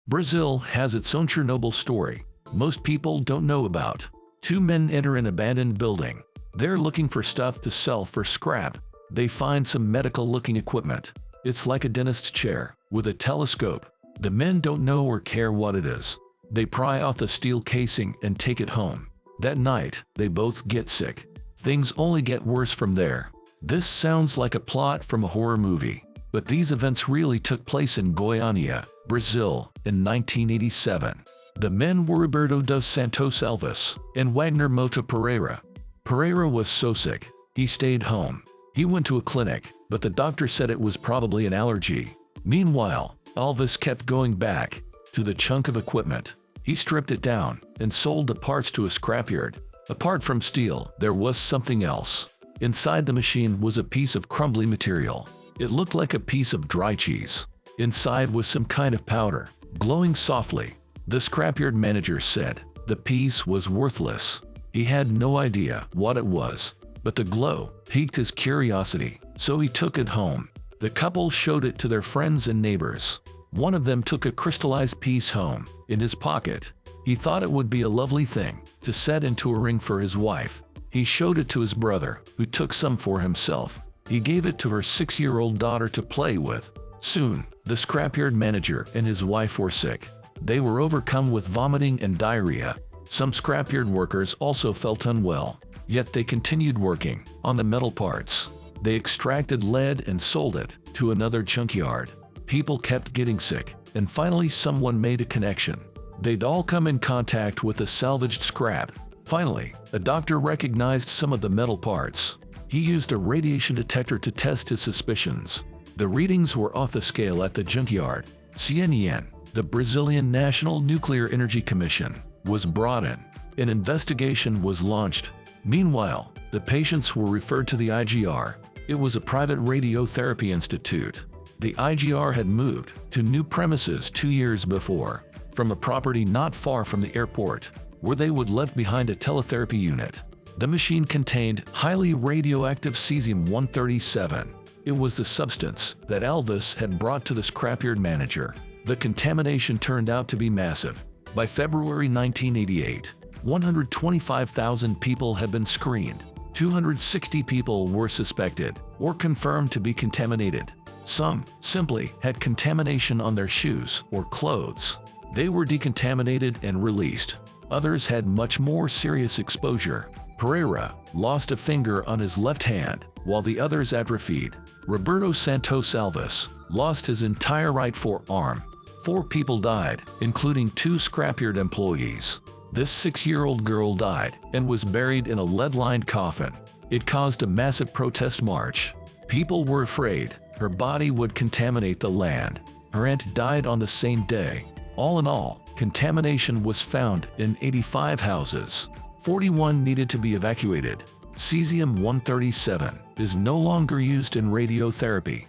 Brazil has its own Chernobyl story most people don't know about. Two men enter an abandoned building. They're looking for stuff to sell for scrap. They find some medical-looking equipment. It's like a dentist's chair with a telescope. The men don't know or care what it is. They pry off the steel casing and take it home. That night, they both get sick. Things only get worse from there. This sounds like a plot from a horror movie, but these events really took place in Goiânia, Brazil, in 1987. The men were Roberto dos Santos Alves and Wagner Mota Pereira. Pereira was so sick, he stayed home. He went to a clinic, but the doctor said it was probably an allergy. Meanwhile, Alves kept going back to the chunk of equipment. He stripped it down and sold the parts to a scrapyard. Apart from steel, there was something else. Inside the machine was a piece of crumbly material. It looked like a piece of dry cheese. Inside was some kind of powder, glowing softly. The scrapyard manager said the piece was worthless. He had no idea what it was, but the glow piqued his curiosity, so he took it home. The couple showed it to their friends and neighbors. One of them took a crystallized piece home in his pocket. He thought it would be a lovely thing to set into a ring for his wife. He showed it to his brother, who took some for himself. He gave it to her 6-year-old daughter to play with. Soon, the scrapyard manager and his wife were sick. They were overcome with vomiting and diarrhea. Some scrapyard workers also felt unwell, yet they continued working on the metal parts. They extracted lead and sold it to another junkyard. People kept getting sick, and finally someone made a connection. They'd all come in contact with the salvaged scrap. Finally, a doctor recognized some of the metal parts. He used a radiation detector to test his suspicions. The readings were off the scale at the junkyard. CNN, the Brazilian National Nuclear Energy Commission, was brought in. An investigation was launched. Meanwhile, the patients were referred to the IGR. It was a private radiotherapy institute. The IGR had moved to new premises 2 years before, from a property not far from the airport, where they would left behind a teletherapy unit. The machine contained highly radioactive cesium-137. It was the substance that Alves had brought to the scrapyard manager. The contamination turned out to be massive. By February 1988, 125,000 people had been screened. 260 people were suspected or confirmed to be contaminated. Some simply had contamination on their shoes or clothes. They were decontaminated and released. Others had much more serious exposure. Pereira lost a finger on his left hand, while the others atrophied. Roberto Santos Alves lost his entire right forearm. 4 people died, including 2 scrapyard employees. This 6-year-old girl died and was buried in a lead-lined coffin. It caused a massive protest march. People were afraid her body would contaminate the land. Her aunt died on the same day. All in all, contamination was found in 85 houses. 41 needed to be evacuated. Cesium-137 is no longer used in radiotherapy.